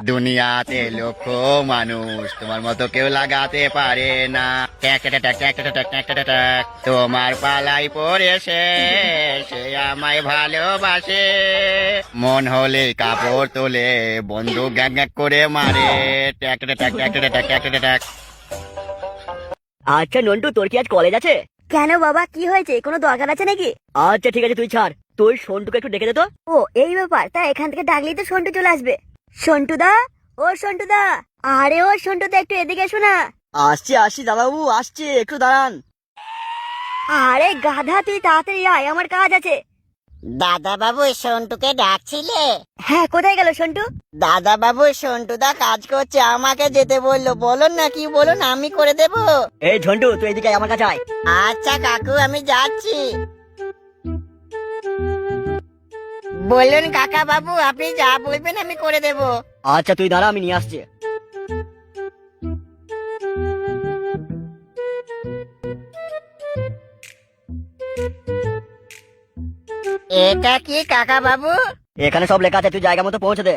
দুনিয়াতে লক্ষ মানুষ তোমার মতো কেউ লাগাতে পারে না। ট্যাক ট্যাক ট্যাক ট্যাক ট্যাক ট্যাক ট্যাক ট্যাক ট্যাক। তোমার পালাই পড়েছে, সে আমায় ভালোবাসে। মন হলে কাপড় তোলে, বন্দুক গ্যাক গ্যাক করে মারে। ট্যাক ট্যাক ট্যাক ট্যাক ট্যাক ট্যাক ট্যাক ট্যাক। আচ্ছা নন্টু, তোর কি আজ কলেজ আছে? কেন বাবা, কি হয়েছে? কোনো দরকার আছে নাকি? আচ্ছা ঠিক আছে, তুই ছাড়, তুই সন্টুকে একটু ডেকে দে তো। ও এই ব্যাপার, তা এখান থেকে ডাকলেই তো সন্টু চলে আসবে। সন্টুদা, ও সন্টুদা, আরে ও সন্টুদা, একটু এদিকে এসো না। আসছি আসছি দাদাবাবু, আসছি, একটু দাঁড়ান। আরে গাধা, তুই তাড়াতাড়ি আয়, আমার কাজ আছে। দাদা বাবু সন্টুকে ডাকছিলে? হ্যাঁ, কোথায় গেল সন্টু? দাদা বাবু সন্টুদা কাজ করছে, আমাকে যেতে বললো। বলুন না, কি বলুন, আমি করে দেব। এই ঝন্টু, তুই এদিকে আয়, আমার কাছে আয়। আচ্ছা কাকু, আমি যাচ্ছি। বলুন কাকা বাবু, আপনি যা বলবেন আমি করে দেব। আচ্ছা তুই দাঁড়া, আমি নিয়ে আসছি। এটা কি কাকা বাবু? এখানে সব লেখা আছে, তুই জায়গা মতো পৌঁছে দে।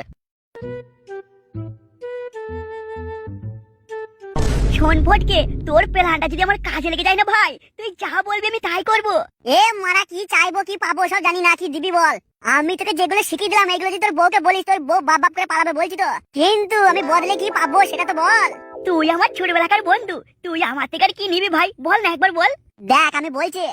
শোন ফটকে, তোর প্ল্যানটা যদি আমার কাজে লেগে যায় না ভাই, তুই যা বলবি আমি তাই করবো। এ মারা, কি চাইবো কি পাবো সব জানি না, কি দিবি বল। আমি তোকে যেগুলো শিখিয়ে দিলাম এগুলো যদি তোর বউকে বলিস, তোর বউ বাপ বাপ করে পালাবে বলছি তো। কিন্তু আমি বদলে কি পাবো সেটা তো বল। তুই আমার ছোটবেলাকার বন্ধু, তুই আমার থেকে আর কি নিবি ভাই? বল না, একবার বল। দেখ আমি বলছি।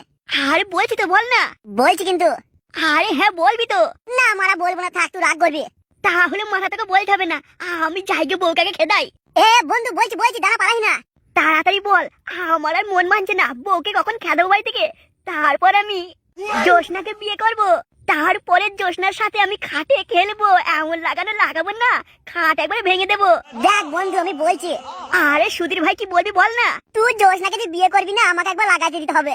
আরে বলছি তো, বল না। বলছি কিন্তু। আরে হ্যাঁ বলবি তো। না মারা, বলবো না, থাক, তুই রাগ করবি। তাহলে মাথা থেকে বলতে হবে না, আমি যাইকে বউকাকে খেদাই। এ বন্ধু, বলছি বলছি, দাঁড়া, পালাই না। তাড়াতাড়ি বল, আমার আর মন মানছে না বউকে কখন খেদাবো বাড়ি থেকে। তারপর আমি জোসনাকে বিয়ে করব, তারপরে জোসনার সাথে আমি খাটে খেলবো, এমন লাগাবো না, খাট একবারে ভেঙে দেবো। দেখ বন্ধু, আমি বলছি। আরে সুধীর ভাই, কি বলবি বল না। তুই জোসনাকে যে বিয়ে করবি না, আমাকে একবার লাগাতে দিতে হবে।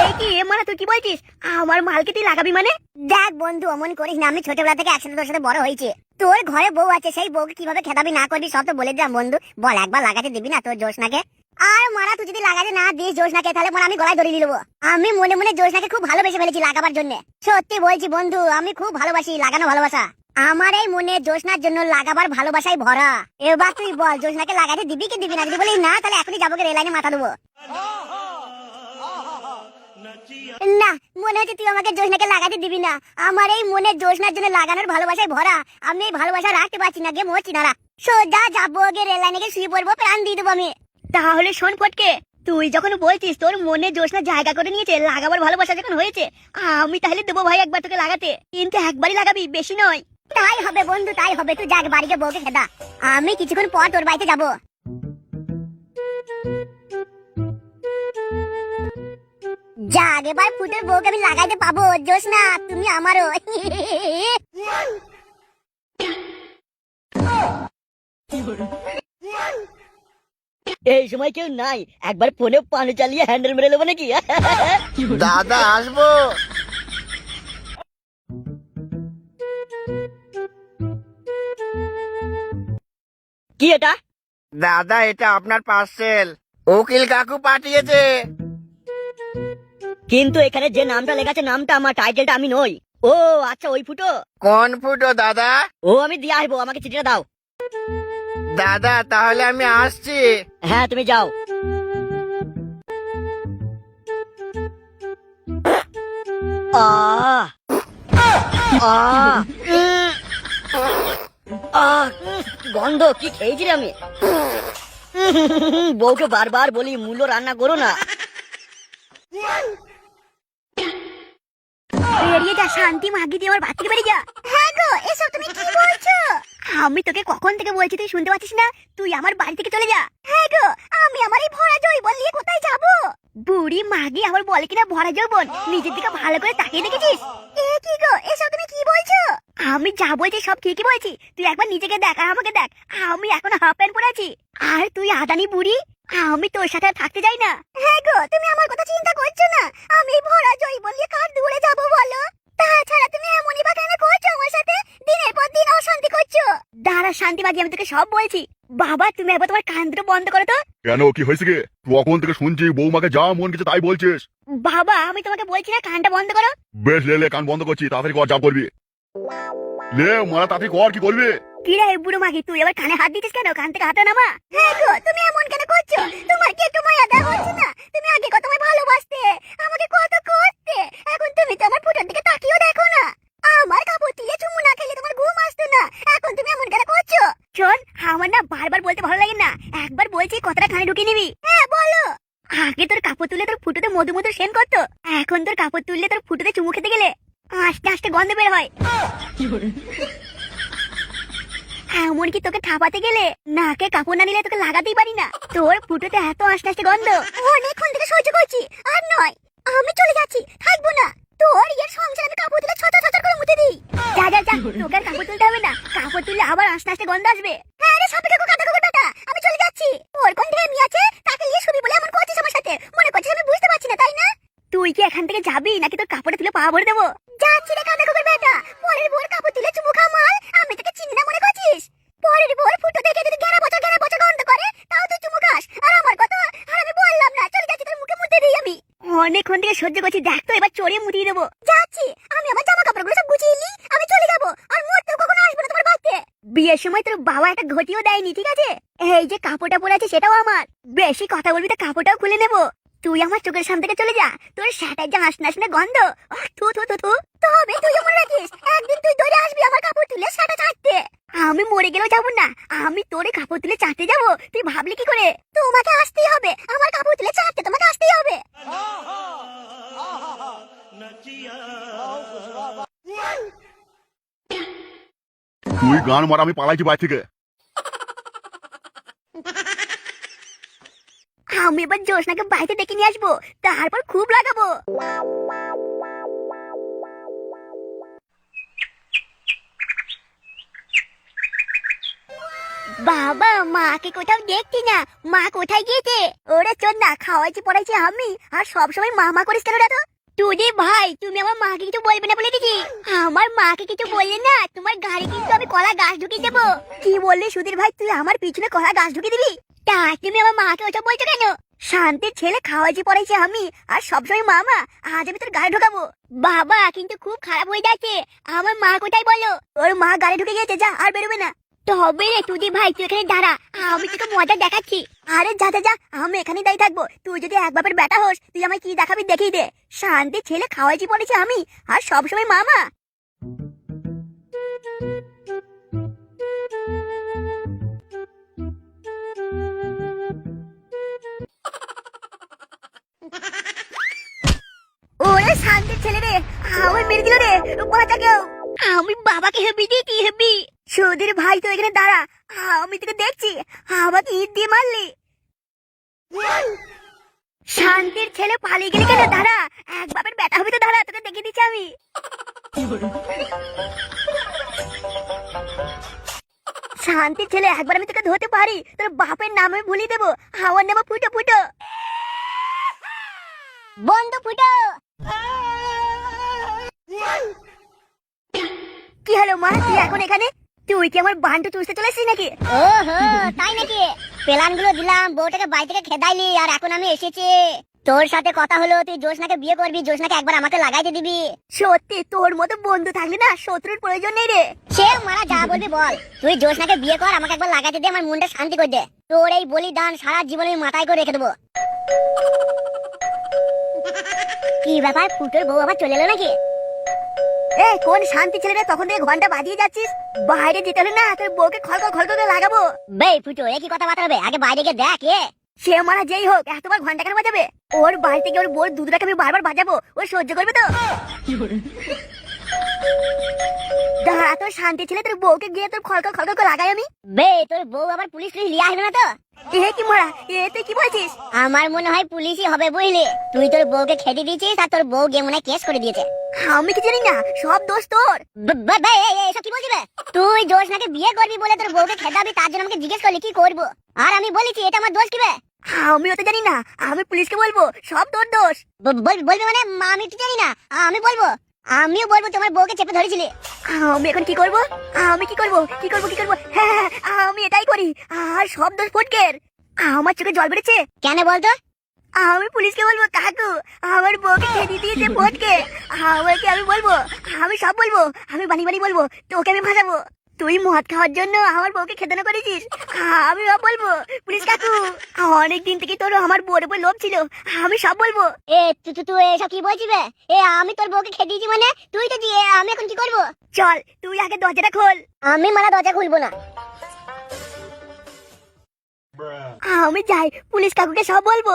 এই কি মানে, তুই কি বলছিস? আমার মালকে তুই লাগাবি মানে? দেখ বন্ধু, অমন করিস না, আমি ছোটবেলা থেকে একসাথে তোর সাথে বড় হয়েছে। তোর ঘরে বউ আছে, সেই বউকে কিভাবে খেদাবি না করবি সব তো বলে দিলাম বন্ধু। বল, একবার লাগাতে দিবি না তোর জোসনাকে? আর মারা, তুই যদি লাগাতে না দিস জোসনাকে, তাহলে মানে আমি গলায় ধরে নিয়ে নেবো। আমি মনে মনে জোসনাকে খুব ভালোবেসে ফেলেছি লাগাবার জন্য। সত্যি বলছি বন্ধু, আমি খুব ভালোবাসি লাগানো ভালোবাসা। আমার এই মনে জোসনার জন্য লাগাবার ভালোবাসাই ভরা। এবার তুই বল, জোসনাকে লাগাতে দিবি কি দিবি না? যদি বলিস না, তাহলে এখনই যাবো, রেল লাইনে মাথা দেবো। না, মনে হচ্ছে তুই আমাকে জোসনাকে লাগাতে দিবি না। আমার এই মনে জোসনার জন্য লাগানোর ভালোবাসায় ভরা। আমি এই ভালোবাসা রাখতে পারছি না, গে মরছি না। সোজা যাবো, গে রেল লাইনে গিয়ে শুয়ে পড়বো, প্রাণ দিয়ে দেবো আমি। তাহলে শোন ফটকে, তুই যখন বলছিস তোর মনে জোসনা জায়গা করে নিয়েছে, লাগাবার ভালোবাসা যখন হয়েছে, আমি তাহলে দেবো ভাই একবার তোকে লাগাতে, কিন্তু একবারই লাগাবি, বেশি নয়। তাই হবে বন্ধু, তাই হবে। তুই যাক বাড়িতে বউকে খেদা, আমি কিছুক্ষণ পর তোর বাড়িতে যাবো। যাক, এবার ফুটের বউকে আমি লাগাইতে পাবো। জোসনা, তুমি আমারও। এই সময় কেউ নাই, একবার ফোনে পানি চালিয়ে হ্যান্ডেল মেরে নেবো নাকি? দাদা আসবো। কি এটা? দাদা, এটা আপনার পার্সেল, উকিল কাকু পাঠিয়েছে। কিন্তু এখানে যে নামটা লেখা আছে, নামটা আমার, টাইটেলটা আমি নই। ও আচ্ছা, ওই ফুটো। কোন ফুটো দাদা? ও আমি দিয়ে আসবো, আমাকে চিঠিটা দাও। দাদা তাহলে আমি আসছি। হ্যাঁ তুমি যাও। আহ আহ আহ, গন্ধ, কি খেয়েছি রে আমি? বউকে বারবার বলি মূল্য রান্না করো না। বেরিয়ে যা, শান্তি মাগি দিয়ে আমার বাড়ি থেকে বেরিয়ে যা। হ্যাঁ গো, এসব তুমি কি বলছো? আমি তোকে কখন থেকে বলছি, তুই শুনতে পাচ্ছিস না? তুই আমার বাড়ি থেকে চলে যা। হ্যাঁ গো, আমি আমার এই ভরা জৈবন নিয়ে কোথায় যাবো? বুড়ি মাগি আমার বলে কিনা ভরা যৌবন, নিজের দিকে ভালো করে তাকিয়ে দেখেছিস? এ কি গো, এসব তুমি কি বলছো? আমি যা বলছি সব ঠিকই বলছি, তুই একবার নিজেকে দেখ আর আমাকে দেখ। আমি এখন হাফ প্যান্ট পরে আছি, আর তুই আদানি বুড়ি। আমি তোর সাথে আর থাকতে যাই না। হ্যাঁ গো, তুমি আমার কথা চিন্তা করছো না? আমি এই ভরা জৈবন নিয়ে কার দূরে যাবো বলো? তাছাড়া তুমি এমনই বা কেন করছো আমার সাথে? দিনের পর দিন অশান্তি করছো। দাঁড়া শান্তি মাগি, আমি তোকে সব বলছি। বাবা, তুমি একবার তোমার কান দুটো বন্ধ করো তো। কেন, কি হয়েছে গে? তখন থেকে শুনছি বৌমাকে যা মন গেছে তাই বলছিস। বাবা, আমি তোমাকে বলছি না কানটা বন্ধ করো। বেশ, লে কান বন্ধ করছি, তাড়াতাড়ি কর, যা করবি। লে মারা, তাড়াতাড়ি কর, কি করবি? কি রে বুড়ো মাগি, তুই আবার কানে হাত দিছিস কেন? কান থেকে হাতটা নামা। হ্যাঁ গো, তুমি এমন কেন করছো? তোমার কি একটু মায়া দেওয়া হচ্ছে না? তুমি আগে কত আমায় ভালোবাসতে, আমাকে কত করতে, এখন তুমি তো আমার ফুটোর দিকে তাকিয়েও দেখো না। আমার কাপড় তুলে চুমু না খেলে তোমার ঘুম আসতো না, এখন তুমি এমন কেন করছো? শোন, আমার না বারবার বলতে ভালো লাগে না, একবার বলছি কথাটা কানে ঢুকিয়ে নিবি। হ্যাঁ বলো। আগে তোর কাপড় তুলে তোর ফুটোতে মধু মধু সেন করতো, এখন তোর কাপড় তুললে তোর ফুটোতে চুমু খেতে গেলে আস্তে আস্তে গন্ধ বের হয়। এমনকি তোকে ঠাপাতে গেলে নাকে কাপড় না নিলে তোকে লাগাতেই পারি না, তোর ফুটোতে এত আস্তে আস্তে গন্ধ। অনেকক্ষণ থেকে সহ্য করছি, আর নয়, আমি চলে যাচ্ছি, থাকবো না। তোর এর সংসার আমি কাপড় তুলে ছটা ছটা করে মুতে দিই। যা যা যা, তোকে আর কাপড় তুলতে হবে না, কাপড় তুললে আবার আস্তে আস্তে গন্ধ আসবে। হ্যাঁ রে সবে কাকু কাটা কাকু টাটা, আমি চলে যাচ্ছি। তোর কোন ঢেমি আছে, তাকে নিয়ে শুবি বলে এমন করছিস আমার সাথে? মনে করছিস আমি বুঝতে পারছি না, তাই না? তুই কি এখান থেকে যাবি নাকি তোর কাপড়টা তুলে পা ভরে দেবো? যাচ্ছি রে কাটা কাকুর বেটা, পরের বোর কাপড় তুলে চুমু খা মাল, আমি তোকে চিনি না মনে করছিস? পরের বোর ফুটো দেখে যদি ঘেরা বছর গন্ধ করে, তাও তুই চুমু খাস, আর আমার কথা আর আমি বললাম না, চলে যাচ্ছি, তোর মুখে মুতে দিই আমি। অনেকক্ষণ থেকে সহ্য করছি, দেখ তো এবার চড়িয়ে মুতিয়ে দেবো। যাচ্ছি, আমি আমার জামা কাপড়গুলো সব গুছিয়ে নি, আমি চলে যাবো, আর মরতেও কখনো আসবো না তোমার বাড়িতে। বিয়ের সময় তোর বাবা একটা ঘটিও দেয়নি, ঠিক আছে? এই যে কাপড়টা পরে আছে সেটাও আমার, বেশি কথা বলবি তো কাপড়টাও খুলে নেবো। তুই আমার চোখের সামনে থেকে চলে যা, তোর সেটাই যা আসনা আসনা গন্ধ, থু থু থু থু। তবে তুই মনে রাখিস, একদিন তুই ধরে আসবি আমার কাপড় তুলে সেটা চাটতে। আমি মরে গেলেও যাবো না, আমি তোরে কাপড় তুলে চাটতে যাবো, তুই ভাবলি কি করে? তোমাকে আসতেই হবে, আমার কাপড় তুলে চাটতে তোমাকে আসতেই হবে। তুই গান মার, আমি পালাইছি বাড়ি থেকে। আমি এবার জোসনাকে বাড়িতে ডেকে নিয়ে আসবো, তারপর খুব লাগাবো। বাবা, মাকে কোথাও দেখছি না, মা কোথায় গিয়েছে? ওরে চোদ না, খাওয়াইছি পড়াইছি আমি, আর সবসময় মা করিস কেন? তো তুই ভাই, তুমি আমার মাকে কিছু বলবে না বলে দিছি। আমার মাকে কিছু বললে না, তোমার গাড়ি কিন্তু আমি কলা গাছ ঢুকিয়ে দেবো। কি বললি সুধীর ভাই, তুই আমার পিছনে কলা গাছ ঢুকিয়ে দিবি? তা তুমি আমার মাকে ওসব বলছো কেন? শান্তির ছেলে, খাওয়াইছি পড়াইছি আমি, আর সবসময় মামা, আজ আমি তোর গাড়ি ঢোকাবো। বাবা কিন্তু খুব খারাপ হয়ে যাচ্ছে, আমার মা কোথায় বলো? ওর মা গাড়ি ঢুকে গেছে, যা আর বেরোবে না। তবে রে তুই ভাই, তুই এখানে দাঁড়া, আমি তোকে মজা দেখাচ্ছি। আরে যা যা যা, আমি এখানেই দাঁড়িয়ে থাকবো, তুই যদি এক বাপের বেটা হোস, তুই আমায় কি দেখাবি দেখিয়ে দে। শান্তির ছেলে, খাওয়াইছি পড়েছি আমি, আর সবসময় মামা। ওরে শান্তির ছেলে রে, আমার মেরে দিল রে, বাঁচা কেউ। আমি বাবাকে হেবি দিয়ে কি হেবি? সুধীর ভাই তো এখানে দাঁড়া, আমি তোকে দেখছি, আমাকে ইট দিয়ে মারলি। শান্তির ছেলে, পালিয়ে গেলি কেন? দাঁড়া, এক বাপের বেটা হবে তো, দাঁড়া, তোকে দেখে দিচ্ছি আমি। শান্তির ছেলে, একবার আমি তোকে ধরতে পারি, তোর বাপের নাম আমি ভুলিয়ে দেবো, আমার নাম ফুটো ফুটো। বন্ধু ফুটো, কি হলো মা, তুই এখন এখানে? তুই কি আমার বান্টু চুষতে চলেছিস নাকি? ওহো তাই নাকি? প্ল্যান গুলো দিলাম, বউটাকে বাড়ি থেকে খেদাইলি, আর এখন আমি এসেছি। তোর সাথে কথা হলো, তুই জোসনাকে বিয়ে করবি, জোসনাকে একবার আমাকে লাগাইতে দিবি। সত্যি তোর মতো বন্ধু থাকলে না শত্রুর প্রয়োজন নেই রে। সে মারা যা বলবি বল, তুই জোসনাকে বিয়ে কর, আমাকে একবার লাগাইতে দে, আমার মনটা শান্তি করে দে। তোর এই বলিদান সারা জীবন আমি মাথায় করে রেখে দেবো। কি ব্যাপার, ফুটোর বউ আবার চলে এলো নাকি? এ কোন শান্তি ছেলে রে, তখন থেকে ঘন্টা বাজিয়ে যাচ্ছিস? বাইরে যেতে হলে না, তোর বউকে খড় করে লাগাবো। বে ফুটো, এ কি কথা বার্তা হবে? আগে বাইরে গিয়ে দেখ এ। সে মারা যেই হোক, এতবার ঘন্টা কেন বাজাবে? ওর বাড়ি থেকে ওর বউর দুধটাকে আমি বারবার বাজাবো, ও সহ্য করবে তো? দাঁড়া, তোর শান্তি ছেলে, তোর বউকে গিয়ে তোর খড় করে লাগাই আমি। বে তোর বউ আবার পুলিশ লিয়ে আসবে না তো? এ কি মারা, এ তুই কি বলছিস? আমার মনে হয় পুলিশই হবে বুঝলি। তুই তোর বউকে খেতে দিয়েছিস, আর তোর বউ গিয়ে মনে হয় কেস করে দিয়েছে। আমি কি জানি না, সব দোষ তোর। এসব কি বলছিস? তুই জোসনাকে বিয়ে করবি বলে তোর বউকে খেদাবি, তার জন্য আমাকে জিজ্ঞেস করলি কি করবো, আর আমি বলেছি এটা আমার দোষ কি বে? আমিও তো জানি না, আমি পুলিশকে বলবো সব তোর দোষ। বলবি মানে? আমি তো জানি না, আমি বলবো। আমিও বলবো তোমার বউকে চেপে ধরেছিলি। আমি এখন কি করব? আমি কি করব? হ্যাঁ, আমি এটাই করি, আর সব দোষ ফটকের। আমার চোখে জল বেড়েছে। কেন বলতো? আমি পুলিশকে বলবো কাকু আমার বউকে খেতে দিয়েছে ফটকে। আমাকে আমি বলবো, আমি সব বলবো, আমি বানি বলবো, তোকে আমি ভাসাবো। তুই মদ খাওয়ার জন্য আমার বউকে খেতে না করেছিস? আমি সব বলবো পুলিশ কাকু। অনেক দিন থেকে তোর আমার বউর উপর লোভ ছিল, আমি সব বলবো। তুই এসব কি বলছিস বে? আমি তোর বউকে খেয়ে দিয়েছি মানে তুই তো দিয়ে আমি এখন কি করব? চল তুই আগে দরজাটা খোল। আমি মারা দরজা খুলবো না। আমি যাই, পুলিশ কাকুকে সব বলবো।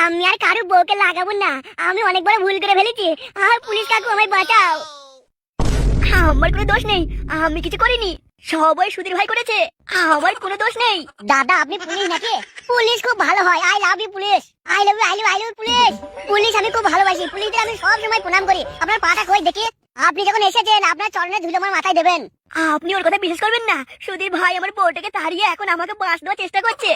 আমি আর কারো বউকে লাগাবো না, আমি অনেক বড় ভুল করে ফেলেছি। আর পুলিশ কাকু আমায় বাঁচাও। আমার কোনো দোষ নেই, আমি কিছু করিনি, সবাই সুধীর ভাই করেছে, আমার কোনো দোষ নেই। দাদা আপনি পুলিশ নাকি? পুলিশ খুব ভালো হয়। I love you police, I love you, I love I love police. Police আমি খুব ভালোবাসি, পুলিশদের আমি সব সময় প্রণাম করি। আপনার পাটা কই দেখি। আপনি যখন এসেছেন আপনার চরণে ধুলো আমার মাথায় দেবেন। আপনি ওর কথা বিশ্বাস করবেন না, সুধীর ভাই আমার বউটাকে তাড়িয়ে এখন আমাকে বাঁশ দেওয়ার চেষ্টা করছে।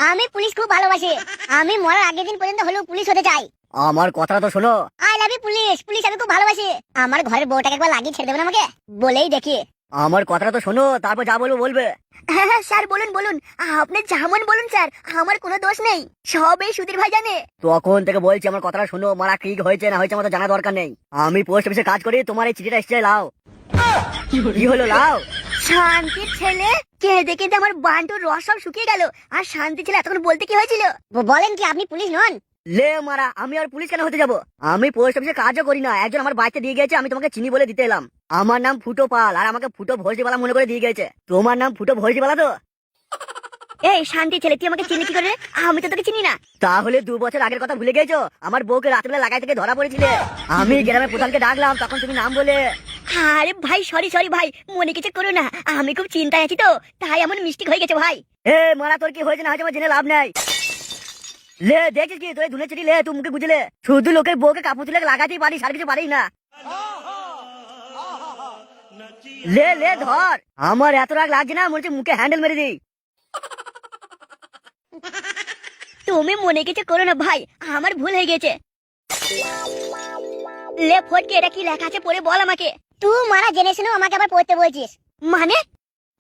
আমি পুলিশ খুব ভালোবাসি, আমি মরার আগের দিন পর্যন্ত হলেও পুলিশ হতে চাই। আমার কথাটা তো শোনো। I love you police, police আমি খুব ভালোবাসি। আমার ঘরের বউটাকে একবার লাগিয়ে ছেড়ে দেবেন আমাকে? বলেই দেখি। আমার কথাটা তো শোনো, তারপর যা বলবো বলবে। হ্যাঁ হ্যাঁ স্যার বলুন বলুন, আপনি যেমন বলুন স্যার, আমার কোনো দোষ নেই, সব এই সুধীর ভাই জানে। তখন থেকে বলছি আমার কথাটা শোনো, মারা কি হয়েছে না হয়েছে আমার তো জানা দরকার নেই। আমি পোস্ট অফিসে কাজ করি, তোমার এই চিঠিটা এসছে লাও। কি হলো লাও? শান্তির ছেলে কেঁদে কেঁদে আমার বান্টুর রস সব শুকিয়ে গেল। আর শান্তি ছেলে এতক্ষণ বলতে কি হয়েছিল? বলেন কি আপনি পুলিশ নন? লে মারা, আমি আর পুলিশ কেন হতে যাব? আমি পোস্ট অফিসে কাজও করি না, একজন আমার বাড়িতে দিয়ে গেছে, আমি তোমাকে চিনি বলে দিতে এলাম। আমার নাম ফুটো পাল, আর আমাকে ফুটো ভোজবালা মনে করে দিয়ে গেছে। তোমার নাম ফুটো ভোজবালা তো? এই শান্তি ছেলে, তুই আমাকে চিনি কি করে? আমি তো তোকে চিনি না। তাহলে 2 বছর আগের কথা ভুলে গেছো? আমার বউকে রাত্রিবেলা লাগাই থেকে ধরা পড়েছিলে, আমি গ্রামের প্রধানকে ডাকলাম, তখন তুমি নাম বলে। আরে ভাই সরি সরি ভাই, মনে কিছু করো না, আমি খুব চিন্তায় আছি তো, তাই এমন মিস্টেক হয়ে গেছে ভাই। এ মারা, তোর কি হয়েছে না হয়েছে আমার জেনে লাভ নাই। লে দেখছিস কি, তোর ধুনে চিঠি লে, তুই মুখে বুঝলে শুধু লোকের বউকে কাপড় তুলে লাগাতেই পারিস, আর কিছু পারিস না। লে লে ধর, আমার এত রাগ লাগছে না, মনে হচ্ছে মুখে হ্যান্ডেল মেরে দিই। তুমি মনে কিছু করো না ভাই, আমার ভুল হয়ে গেছে। লে ফটকে, এটা কি লেখা আছে পড়ে বল আমাকে। তুই মারা জেনে শুনে আমাকে আবার পড়তে বলছিস? মানে?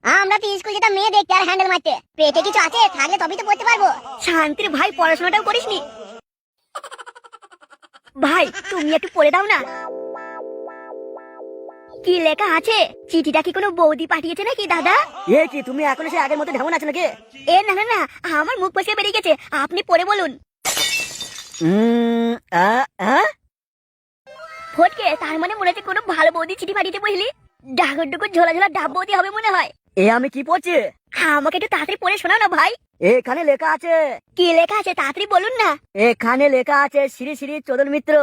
আমরা তো স্কুল যেটা মেয়ে দেখতে আর হ্যান্ডেল মারতে, পেটে কিছু আছে থাকলে তবেই তো পড়তে পারবো। শান্তির ভাই পড়াশোনাটাও করিসনি? ভাই তুমি একটু পড়ে দাও না, কি লেখা আছে? চিঠিটা কি কোনো বৌদি পাঠিয়েছে নাকি দাদা? এ কি, তুমি এখনো সে আগের মতো ঢেমন আছে নাকি? এ না না না, আমার মুখ ফসকে বেরিয়ে গেছে, আপনি পড়ে বলুন। আ আ ফটকে, তার মানে মনে হচ্ছে কোনো ভালো বৌদি চিঠি পাঠিয়েছে বুঝলি? ডাগর ডুকুর ঝোলা ঝোলা ডাব বৌদি হবে মনে হয়। এ আমি কি পড়ছি? আমাকে একটু তাড়াতাড়ি পড়ে শোনাও না ভাই। এখানে লেখা আছে। কি লেখা আছে তাড়াতাড়ি বলুন না। এখানে লেখা আছে, শ্রী শ্রী চোদন মিত্র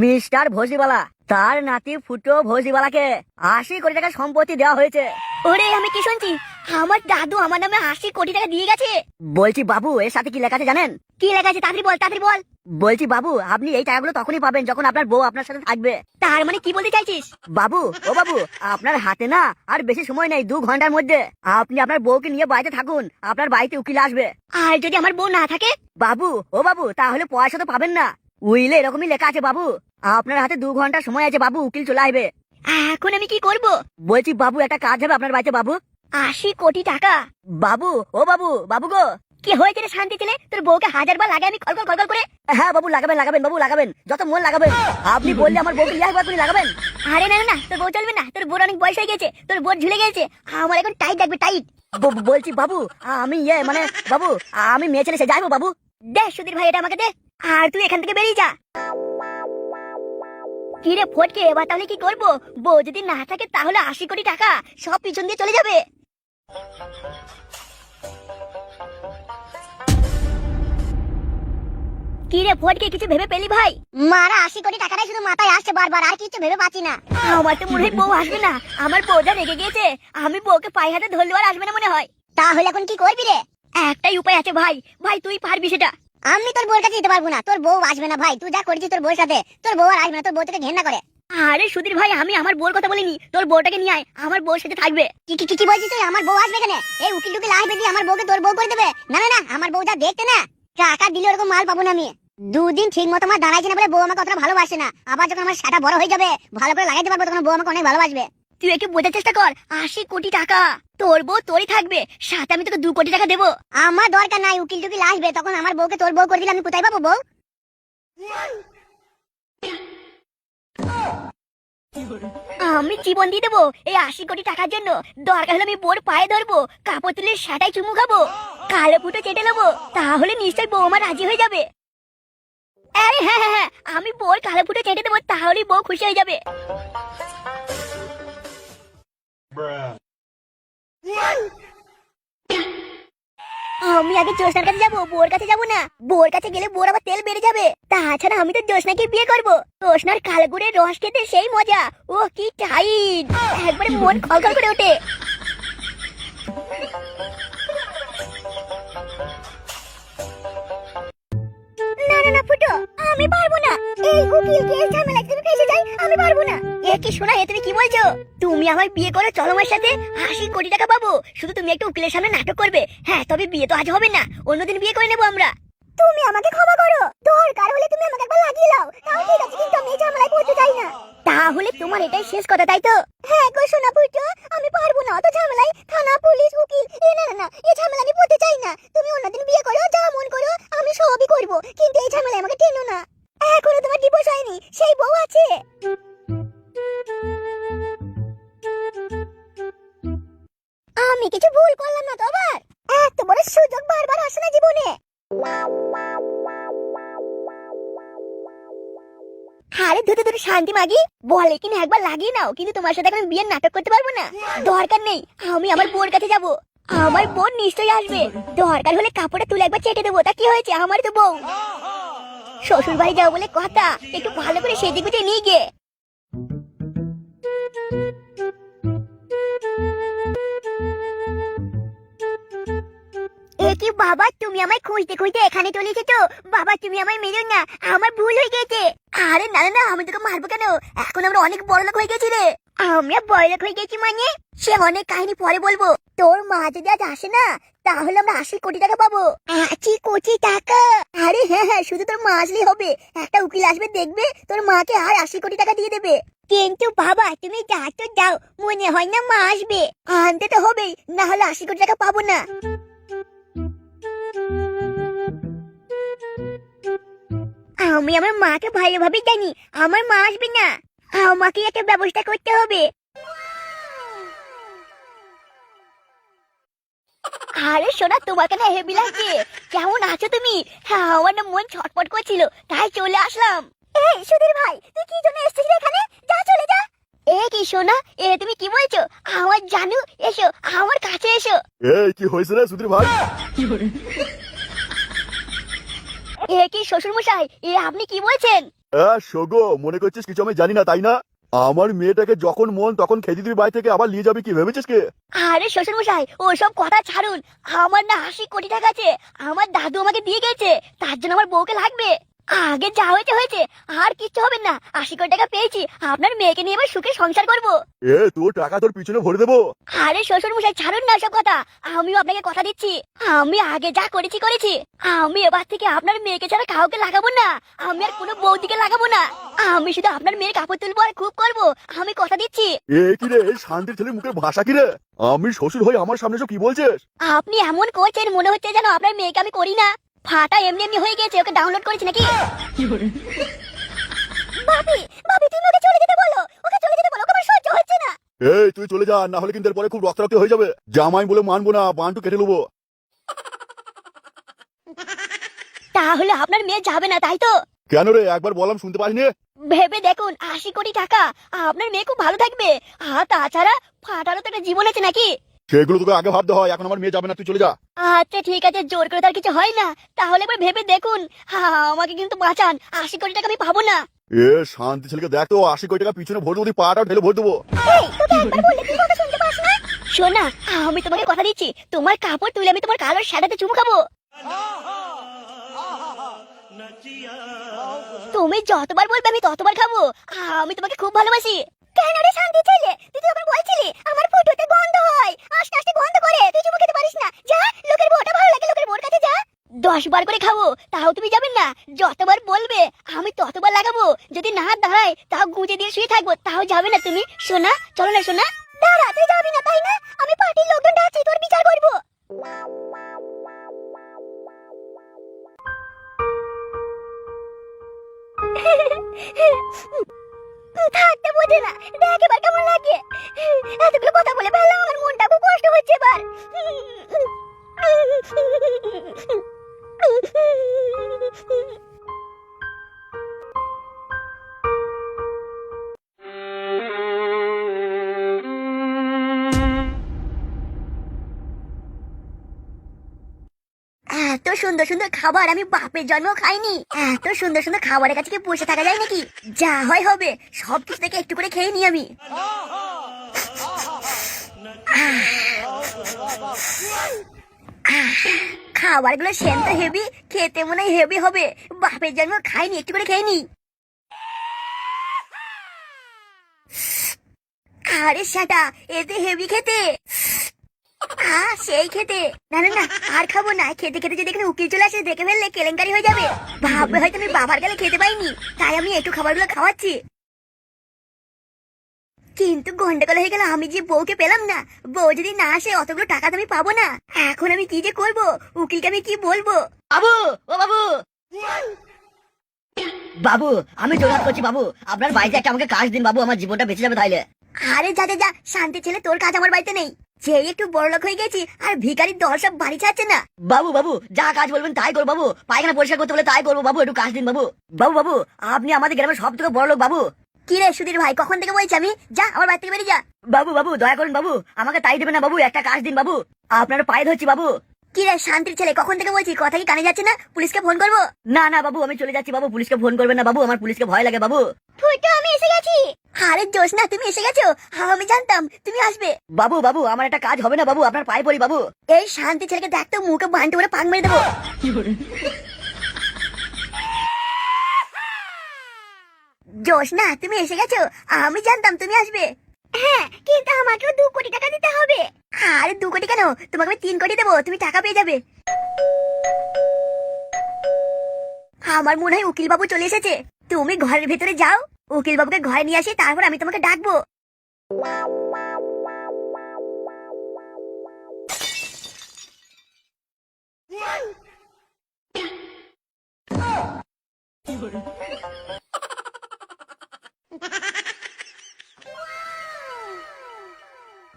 মিস্টার ভোজিবালা তার নাতি ফুটো ভোজিবালাকে 80 কোটি টাকা সম্পত্তি দেওয়া হয়েছে। ওরে আমি কি শুনছি, আমার দাদু আমার নামে 80 কোটি টাকা দিয়ে গেছে? বলছি বাবু, এর সাথে কি লেখা আছে জানেন? কি লেখা আছে তাড়াতাড়ি বল, তাড়াতাড়ি বল। বলছি বাবু, আপনি এই টাকাগুলো তখনই পাবেন যখন আপনার বউ আপনার সাথে থাকবে। তার মানে কি বলতে চাইছিস? বাবু, ও বাবু, আপনার হাতে না আর বেশি সময় নেই, 2 ঘন্টার মধ্যে আপনি আপনার বউকে নিয়ে বাড়িতে থাকুন, আপনার বাড়িতে উকিল আসবে। আর যদি আমার বউ না থাকে? বাবু, ও বাবু, তাহলে পয়সা তো পাবেন না। উইলে এরকমই লেখা আছে বাবু, আপনার হাতে 2 ঘন্টা সময় আছে বাবু, উকিল চলে আসবে। এখন আমি কি করব? বলছি বাবু, একটা কাজ হবে আপনার বাড়িতে বাবু। 80 কোটি টাকা? বাবু, ও বাবু, বাবু গো। কি হয়েছে রে শান্তি ছেলে, তোর বউকে 1000 বার লাগাই আমি খলখল খলখল করে? হ্যাঁ বাবু, লাগাবেন লাগাবেন বাবু, লাগাবেন, যত মন লাগাবেন। আপনি বললে আমার বউকে লিয়ে আসবো, আপনি লাগাবেন। আরে না না না, তোর বউ চলবে না, তোর বউর অনেক বয়স হয়ে গেছে, তোর বউ ঝুলে গেছে, আমার এখন টাইট লাগবে টাইট। বলছি বাবু, আমি মানে বাবু, আমি মেয়ে ছেলে সে যাইবো বাবু। দে সুধীর ভাই, এটা আমাকে দে, আর তুই এখান থেকে বেরিয়ে যা। কি রে ফটকে, এবার তাহলে কি করবো? বউ যদি না থাকে তাহলে 80 কোটি টাকা সব পিছন দিয়ে চলে যাবে। কি রে ফটকে, কিছু ভেবে পেলি ভাই? মারা 80 কোটি টাকাটাই শুধু মাথায় আসছে বারবার, আর কিছু ভেবে পাচ্ছি না। আমার তো মনে হয় বউ আসবে না, আমার বউটা রেগে গিয়েছে, আমি বউকে পায়ে হাতে ধরলে আর আসবে না মনে হয়। তাহলে এখন কি করবি রে? একটাই উপায় আছে ভাই, ভাই তুই পারবি সেটা। আমি তোর বউর কাছে যেতে পারবো না, তোর বউ আসবে না ভাই, তুই যা করেছিস তোর বউর সাথে, তোর বউ আর আসবে না, তোর বউ তোকে ঘেন্না করে। আরে সুধীর ভাই, আমি আমার বউর কথা বলিনি, তোর বউটাকে নিয়ে আয়, আমার বউর সাথে থাকবে। কি কি কি বলছিস তুই? আমার বউ আসবে এখানে? এই উকিল টুকিল আসবে দিয়ে আমার বউকে তোর বউ করে দেবে? না না না, আমার বউ যা দেখতে না, টাকা দিলে ওরকম মাল পাবো না আমি। 2 দিন ঠিক মতো আমার দাঁড়াইছে না বলে বউ আমাকে অতটা ভালোবাসে না, আবার যখন আমার সেটা বড় হয়ে যাবে ভালো করে লাগাইতে পারবো তখন বউ আমাকে অনেক ভালোবাসবে। তুই একটু বোঝার চেষ্টা কর, 80 কোটি টাকা তোর বউ তোরই থাকবে, সাথে আমি তোকে 2 কোটি টাকা দেবো। আমার দরকার নাই, উকিল টুকিল আসবে তখন আমার বউকে তোর বউ করে দিলে আমি কোথায় পাবো বউ? আমি জীবন দিয়ে দেবো এই 80 কোটি টাকার জন্য। দরকার হলে আমি বোর পায়ে ধরবো, কাপড় তুলে সেটাই চুমু খাবো, কালো ফুটো চেটে নেবো, তাহলে নিশ্চয়ই বউ আমার রাজি হয়ে যাবে। আরে হ্যাঁ হ্যাঁ হ্যাঁ, আমি বোর কালো ফুটো চেটে দেবো, তাহলেই বউ খুশি হয়ে যাবে। আমি আগে জোসনার কাছে যাবো, বোর কাছে যাবো না। বোর কাছে গেলে বোর আবার তেল বেড়ে যাবে। তাছাড়া আমি তো জোসনাকে বিয়ে করবো। জোসনার কালগুড়ের রস খেতে সেই মজা, ও কি টাইট, একবারে মন খলখল করে ওঠে। না না না ফুটো, আমি পারবো না। এই উকিল কেস ঝামেলা তুমি ফেসে যাই, আমি পারবো না। এ কি শোনা, এ তুমি কি বলছো? তুমি আমার বিয়ে করে চলো আমার সাথে, 80 কোটি টাকা পাবো। শুধু তুমি একটু উকিলের সামনে নাটক করবে। হ্যাঁ, তবে বিয়ে তো আজ হবে না, অন্যদিন বিয়ে করে নেবো আমরা। তুমি আমাকে ক্ষমা করো, দরকার হলে তুমি আমাকে একবার লাগিয়ে দাও, তাও ঠিক আছে, কিন্তু আমি এই ঝামেলায় পড়তে চাই না। তাহলে তোমার এটাই শেষ কথা, তাই তো? হ্যাঁ গো সোনা পুজো, আমি পারবো না অত ঝামেলায়, থানা পুলিশ উকিল, না না না, এই ঝামেলা আমি পড়তে চাই না। তুমি অন্যদিন বিয়ে করো, যা মন করো, আমি সবই করবো, কিন্তু এই ঝামেলায় আমাকে টেনো না। এখনো তোমার ডিভোর্স হয়নি, সেই বউ আছে। আমি কিছু ভুল করলাম না তো আবার? এত বড় সুযোগ বারবার আসে না জীবনে। আরে ধুতে ধুতে শান্তি মাগি, বলে কিনা একবার লাগিয়ে নাও, কিন্তু তোমার সাথে এখন আমি বিয়ের নাটক করতে পারবো না। দরকার নেই, আমি আমার বোর কাছে যাব। আমার বোন নিশ্চয়ই আসবে, দরকার হলে কাপড়টা তুলে একবার চেটে দেবো, তা কি হয়েছে, আমার তো বউ। শ্বশুর বাড়ি যাবো বলে কথা, একটু ভালো করে সেদিক গুজে নিয়ে গিয়ে। এ কি বাবা, তুমি আমায় খুঁজতে খুঁজতে এখানে চলে এসেছো? বাবা তুমি আমায় মেরো না, আমার ভুল হয়ে গেছে। আরে না না না, আমি তোকে মারবো কেন, এখন আমরা অনেক বড় লোক হয়ে গেছি রে। আমরা বড় লোক হয়ে গেছি মানে? সে অনেক কাহিনী পরে বলবো। তোর মা যদি আজ আসে না, তাহলে আমরা 80 কোটি টাকা পাবো। 80 কোটি টাকা? আরে হ্যাঁ হ্যাঁ, শুধু তোর মা আসলেই হবে, একটা উকিল আসবে, দেখবে তোর মাকে আর 80 কোটি টাকা দিয়ে দেবে। কিন্তু বাবা তুমি যা তো যাও, মনে হয় না মা আসবে। আনতে তো হবেই, না হলে 80 কোটি টাকা পাবো না। আমি আমার মাকে ভালোভাবে জানি, আমার মা আসবে না, আমাকে একটা ব্যবস্থা করতে হবে। আরে সোনা, তোমার কেন হেভি লাগছে? কেমন আছো তুমি? হ্যাঁ, আমার না মন ছটফট করছিল, তাই চলে আসলাম। এই সুধীর ভাই, তুই কি জন্য এসেছিস এখানে? যা চলে যা। এ কি সোনা, এ তুমি কি বলছো? আমার জানু, এসো আমার কাছে এসো। এই কি হয়েছে রে সুধীর ভাই? এ কি শ্বশুর মশাই, এ আপনি কি বলছেন? শোগো, মনে করছিস কিছু আমি জানি না তাই না? আমার মেয়েটাকে যখন মন তখন খেতে দিবি বাড়ি থেকে, আবার নিয়ে যাবি কি ভেবেছিস কি? আরে শ্বশুর মশাই, ওসব কথা ছাড়ুন। আমার না 80 কোটি টাকা আছে, আমার দাদু আমাকে দিয়ে গেছে, তার জন্য আমার বউকে লাগবে। আগে যা হয়েছে হয়েছে, আর কিচ্ছু হবে না। 80 কোটি টাকা পেয়েছি, আপনার মেয়েকে নিয়ে এবার সুখে সংসার করবো। তোর টাকা তোর পিছনে ভরে দেবো। আরে শ্বশুর মশাই ছাড়ুন না সব কথা, আমিও আপনাকে কথা দিচ্ছি, আমি আগে যা করেছি করেছি। আমি এবার থেকে আপনার মেয়েকে ছাড়া কাউকে লাগাবো না, আমি আর কোনো বৌদিকে লাগাবো না। আমি শুধু আপনার মেয়ের কাপড় তুলবো আর খুব করবো, আমি কথা দিচ্ছি। কি রে, শান্তির ছেলে মুখের ভাষা কি রে? আমি শ্বশুর হয়ে আমার সামনে সব কি বলছিস? আপনি এমন করছেন মনে হচ্ছে যেন আপনার মেয়েকে আমি করি না। ফাটা এমনি এমনি হয়ে গেছে, ওকে ডাউনলোড করেছি নাকি? ভাবি ভাবি, তুমি ওকে চলে যেতে বলো, ওকে চলে যেতে বলো, ওকে আমার সহ্য হচ্ছে না। তুই চলে যা, না হলে কিন্তু এরপরে খুব রক্তারক্তি হয়ে যাবে। জামাই বলে মানবো না, বান্টু কেটে নেবো। তাহলে আপনার মেয়ে যাবে না, তাই তো? কেন রে, একবার বললাম শুনতে পারিনি? ভেবে দেখুন, 80 কোটি টাকা, আপনার মেয়ে খুব ভালো থাকবে। আর তাছাড়া ফাটারও তো একটা জীবন আছে নাকি? সেগুলো তোকে আগে ভাবতে হয়, এখন আমার মেয়ে যাবে না, তুই চলে যা। আচ্ছা ঠিক আছে, জোর করে তার কিছু হয় না, তাহলে এবার ভেবে দেখুন। আমাকে কিন্তু বাঁচান, 80 কোটি টাকা আমি পাবো না। শান্তি ছেলেকে দেখ তো, 80 কোটি টাকা পিছনে ভরে দেবো, পাটা ঢেলে ভরে দেবো। এই তোকে একবার বললে তুই কথা শুনতে পাস না? শোনা, আমি তোমাকে কথা দিচ্ছি, তোমার কাপড় তুলে আমি তোমার কালোর শাড়িতে চুমু খাবো। তুমি যতবার বলবে আমি ততবার খাবো, আমি তোমাকে খুব ভালোবাসি। কেন রে শান্তি ছেলে, তুই তো আবার বলছিলি আমার ফুটোতে গন্ধ হয়, আস্তে আস্তে গন্ধ করে, তুই চুমু খেতে পারিস না। যা, লোকের বউটা ভালো লাগে, লোকের বউর কাছে যা। 10 বার করে খাবো, তাও তুমি যাবেন না। যতবার বলবে আমি ততবার লাগাবো, যদি না দাঁড়ায় তাও গুঁজে দিয়ে শুয়ে থাকবো, তাও যাবে না তুমি। সোনা চলো না সোনা। দাঁড়া, তুই যাবি না তাই না? আমি পার্টির লোকজন ডাকছি, তোর বিচার করবো। থাকতে বোঝে না, দেখ এবার কেমন লাগে। এতগুলো কথা বলে ফেললাম, আমার মনটা খুব কষ্ট হচ্ছে এবার। এত সুন্দর সুন্দর খাবার আমি বাপের জন্ম খাইনি। এত সুন্দর সুন্দর খাবারের কাছে কি বসে থাকা যায় নাকি? যা হয় হবে, সব কিছু থেকে একটু করে খেয়ে নি আমি। খাবারগুলো সেন্ত হেভি, খেতে মনে হয় হেভি হবে। বাপের জন্ম খাইনি, একটু করে খেয়ে নি। আরে সেটা এতে হেভি খেতে। সেই খেতে। না না না, আর খাবো না। খেতে খেতে যদি এখানে উকিল চলে আসে, দেখে ফেললে কেলেঙ্কারি হয়ে যাবে। ভাববে হয়তো আমি বাবার গালে খেতে পাইনি, তাই আমি একটু খাবারগুলো খাওয়াচ্ছি। কিন্তু গন্ডগোল হয়ে গেল, আমি যে বউকে পেলাম না। বউ যদি না আসে, অতগুলো টাকা তো আমি পাবো না। এখন আমি কি যে করবো, উকিলকে আমি কি বলবো? বাবু, ও বাবু, বাবু আমি জোগাড় করছি বাবু, আপনার বাড়িতে একটা আমাকে কাজ দিন বাবু, আমার জীবনটা বেঁচে যাবে তাইলে। আরে যা যা যা, শান্তি ছেলে, তোর কাজ আমার বাড়িতে নেই। যেই একটু বড়লোক হয়ে গেছি, আর ভিখারির দল সব বাড়ি ছাড়ছে না। বাবু বাবু যা কাজ বলবেন তাই করবো বাবু, পায়খানা পরিষ্কার করতে বলে তাই করবো বাবু, একটু কাজ দিন বাবু। বাবু বাবু আপনি আমাদের গ্রামের সব থেকে বড় লোক বাবু। কি রে সুধীর ভাই, কখন থেকে বলছি আমি, যা আমার বাড়ি থেকে বেরিয়ে যা। বাবু বাবু দয়া করুন বাবু, আমাকে তাই দেবেন না বাবু, একটা কাজ দিন বাবু, আপনার পায়ে ধরছি বাবু। কি রে শান্তির ছেলে, কখন থেকে বলছি, কথা কি কানে যাচ্ছে না? পুলিশকে ফোন করবো? না না বাবু আমি চলে যাচ্ছি বাবু, পুলিশকে ফোন করবেন না বাবু, আমার পুলিশকে ভয় লাগে বাবু। ফুটো আমি এসে গেছি। আরে জোসনা তুমি এসে গেছো, আমি জানতাম তুমি আসবে। বাবু বাবু আমার একটা কাজ হবে না বাবু, আপনার পায়ে পড়ি বাবু। এই শান্তি ছেলেকে দেখ তো, মুখে বান্টু করে পাং মেরে দেবো। জোসনা তুমি এসে গেছো, আমি জানতাম তুমি আসবে। হ্যাঁ, কিন্তু আমাকেও 2 কোটি টাকা দিতে হবে। আরে 2 কোটি কেন, তোমাকে আমি 3 কোটি দেবো, তুমি টাকা পেয়ে যাবে। আমার মনে হয় উকিল বাবু চলে এসেছে। তুমি ঘরের ভেতরে যাও, উকিল বাবুকে ঘরে নিয়ে আসি, তারপর আমি তোমাকে ডাকবো।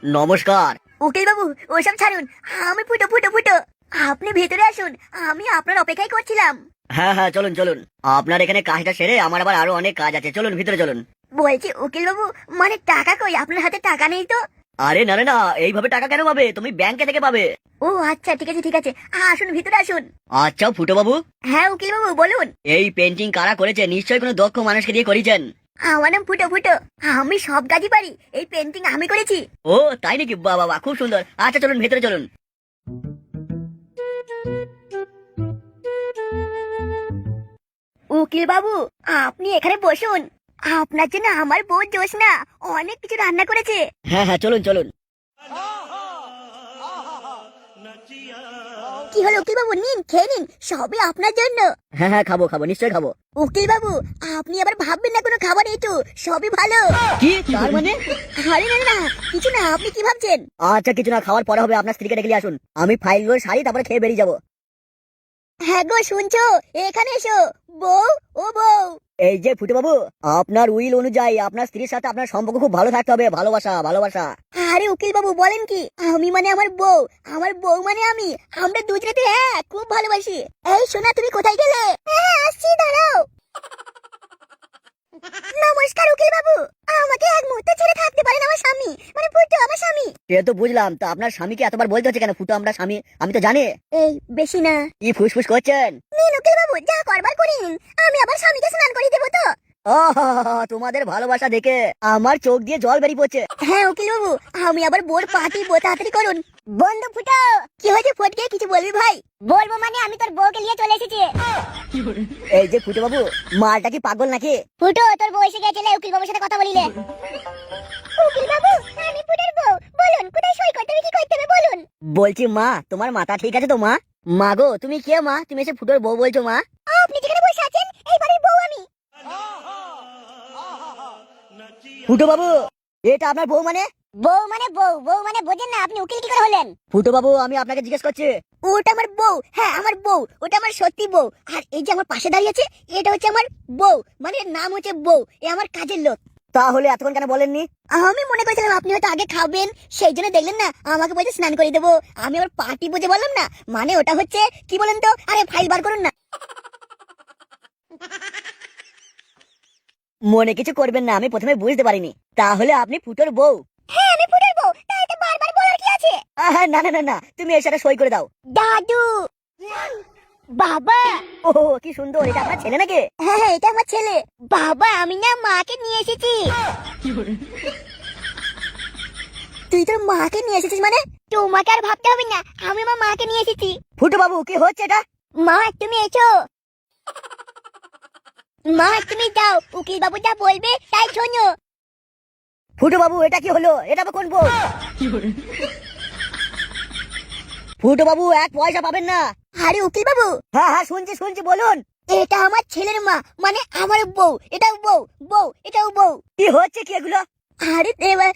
নমস্কার। উকিল বাবু ওসব ছাড়ুন, আমি ফুটো ফুটো ফুটো, আপনি ভেতরে আসুন, আমি আপনার অপেক্ষাই করছিলাম। হ্যাঁ হ্যাঁ চলুন চলুন, আপনার এখানে কাজটা সেরে আমার আবার আরো অনেক কাজ আছে, চলুন ভিতরে চলুন। বলছি উকিল বাবু, মানে টাকা কই, আপনার হাতে টাকা নেই তো? আরে না রে না, এইভাবে টাকা কেন পাবে, তুমি ব্যাংকে থেকে পাবে। ও আচ্ছা ঠিক আছে ঠিক আছে, আসুন ভিতরে আসুন। আচ্ছা ফুটো বাবু, হ্যাঁ উকিল বাবু বলুন। এই পেন্টিং কারা করেছে, নিশ্চয়ই কোনো দক্ষ মানুষকে দিয়ে করেছেন। আমার নাম ফুটো ফুটো, আমি সব কাজই পারি, এই পেন্টিং আমি করেছি। ও তাই নাকি, বাহ বাহ বাহ, খুব সুন্দর। আচ্ছা চলুন ভেতরে চলুন। উকিল বাবু আপনি এখানে বসুন, আপনার জন্য আমার বউ জোসনা অনেক কিছু রান্না করেছে। হ্যাঁ হ্যাঁ চলুন চলুন। কি হলো উকিল বাবু, নিন খেয়ে নিন, সবই আপনার জন্য। হ্যাঁ হ্যাঁ খাবো খাবো, নিশ্চয়ই খাবো। উকিল বাবু আপনি আবার ভাববেন না কোনো খাবার এইটু, সবই ভালো। কি তার মানে? আরে না না কিছু না, আপনি কি ভাবছেন? আচ্ছা কিছু না, খাওয়ার পরে হবে, আপনার স্ত্রীকে ডেকে নিয়ে আসুন, আমি ফাইলগুলো সারি তারপরে খেয়ে বেরিয়ে যাবো। হ্যাঁ গো শুনছো, এখানে এসো। বউ, ও বউ। এই যে ফুটে বাবু, আপনার উইল অনুযায়ী আপনার স্ত্রীর সাথে আপনার সম্পর্ক খুব ভালো থাকতে হবে, ভালোবাসা ভালোবাসা। আরে উকিল বাবু বলেন কি, আমি মানে আমার বউ, আমার বউ মানে আমি, আমরা দুজনেতে হ্যাঁ খুব ভালোবাসি। এই সোনা তুমি কোথায় গেলে? হ্যাঁ আসছি, দাঁড়াও। নমস্কার উকিল বাবু, আমাকে এক মুহূর্ত ছেড়ে থাকতে পারেন আমার স্বামী, মানে ফুটো আমার স্বামী। সে তো বুঝলাম, তা আপনার স্বামীকে এতবার বলতে হচ্ছে কেন ফুটো আমরা স্বামী, আমি তো জানি। এই বেশি না। কি ফুসফুস করছেন? নিন উকিল বাবু, যা করবার করে নিন, আমি আবার স্বামীকে স্নান করে দেবো তো। ও তোমাদের ভালোবাসা দেখে আমার চোখ দিয়ে জল বেরিয়ে পড়ছে। হ্যাঁ উকিল বাবু, আমি আবার বোর পাটি তাড়াতাড়ি করুন। বন্ধু ফুটো, কি হয়েছে ফটকে, কিছু বলবি ভাই? বলবো মানে আমি তোর বউকে নিয়ে চলে এসেছি। এই যে ফুটো বাবু, মালটা কি পাগল নাকি? ফুটো তোর বউ এসে গেছে, উকিল বাবুর সাথে কথা বলিলে। উকিল বাবু আমি ফুটোর বউ, বলুন কোথায় সই করতে হবে, কি করতে হবে বলুন। বলছি মা, তোমার মাথা ঠিক আছে তো মা? মা গো তুমি কে মা, তুমি এসে ফুটোর বউ বলছো মা? আপনি যেখানে বসে আছেন এই বাড়ির বউ আমি। ফুটো বাবু এটা আপনার বউ মানে? বউ মানে বউ, বউ মানে বোঝেন না আপনি, উকিল কি করে হলেন? ফুটো বাবু আমি আপনাকে জিজ্ঞেস করছি। ওটা আমার বউ, হ্যাঁ আমার বউ, ওটা আমার সত্যি বউ। আর এই যে আমার পাশে দাঁড়িয়ে আছে, এটা হচ্ছে আমার বউ, মানে নাম হচ্ছে বউ, এ আমার কাজের লোক। তাহলে এতক্ষণ কেন বলেননি? আমি মনে করেছিলাম আপনি হয়তো আগে খাবেন, সেই জন্য দেখলেন না আমাকে বলছে স্নান করে দেবো। আমি আবার পার্টি বুঝে বললাম না, মানে ওটা হচ্ছে কি বলেন তো, আরে ফাইল বার করুন না। মনে কিছু করবেন না, আমি প্রথমে বুঝতে পারিনি। তাহলে আপনি ফুটোর বউ? হ্যাঁ আমি ফুটের বউ, তাই এটা বারবার বলার কি আছে? না না না না, তুমি এর সাথে সই করে দাও। দাদু, বাবা। ও কি সুন্দর, এটা আপনার ছেলে নাকি? হ্যাঁ হ্যাঁ এটা আমার ছেলে। বাবা আমি না মাকে নিয়ে এসেছি। তুই তোর মাকে নিয়ে এসেছিস মানে? তোমাকে আর ভাবতে হবে না, আমি আমার মাকে নিয়ে এসেছি। ফুটো বাবু কি হচ্ছে এটা? মা তুমি এসো। মা তুমি যাও, উকিল বাবু যা বলবে তাই শোনো। ফুটো বাবু এটা কি হলো? এটা আবার কোন বউ? ফুটো বাবু এক পয়সা পাবেন না। আরে উকিল বাবু, হ্যাঁ হ্যাঁ শুনছি শুনছি, বলুন। এটা আমার ছেলের মা, মানে আমার বউ। এটাও বউ, বউ এটাও বউ। কি হচ্ছে কি এগুলো? আরে এবার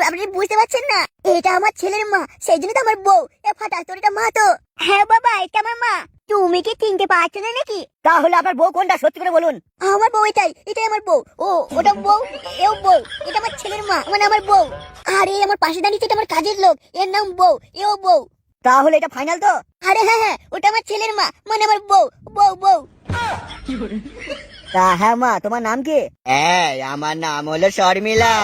আপনি বুঝতে পারছেন না, এটা আমার ছেলের মা, সেই জন্য তো আমার বউ। এ ফাটা তোর এটা মা তো? হ্যাঁ বাবা এটা আমার মা। তুমি কি চিনতে পারছো না নাকি? তাহলে আপনার বউ কোনটা, সত্যি করে বলুন। আমার বউ এটাই আমার বউ। ও ওটা বউ, এও বউ। এটা আমার ছেলের মা, মানে আমার বউ। আরে আমার পাশে দাঁড়িয়েছে এটা আমার কাজের লোক, এর নাম বউ, এও বউ। তাহলে এটা ফাইনাল তো? আরে হ্যাঁ হ্যাঁ ওটা আমার ছেলের মা, মানে আমার বউ, বউ বউ। তা হ্যাঁ মা, তোমার নাম কি? এই আমার নাম হলো শর্মিলা।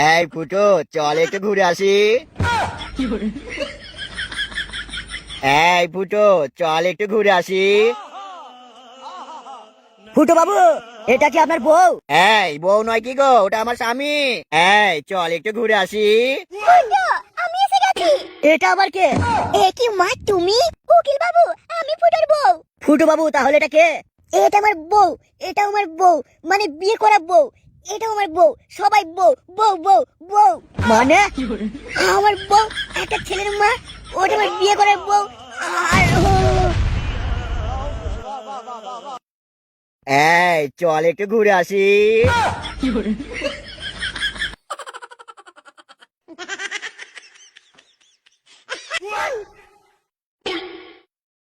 এই ফুটো চল একটু ঘুরে আসি। এই ফুটো চল একটু ঘুরে আসি। ফুটো বাবু এটা কি আপনার বউ? এই বউ নয় কি গো, ওটা আমার স্বামী। এই চল একটু ঘুরে আসি। আমি এসে গেছি। এটা আবার কে? এ কি মা তুমি? উকিল বাবু আমি ফুটোর বউ। ফুটো বাবু তাহলে এটা কে? এটা আমার বউ, এটা আমার বউ, মানে বিয়ে করা বউ। এটাও আমার বউ, সবাই বউ বউ বউ বউ। মানে আমার বউ একটা ছেলের মা, ওটা আমার বিয়ে করার বউ। আর এই চল একটু ঘুরে আসি।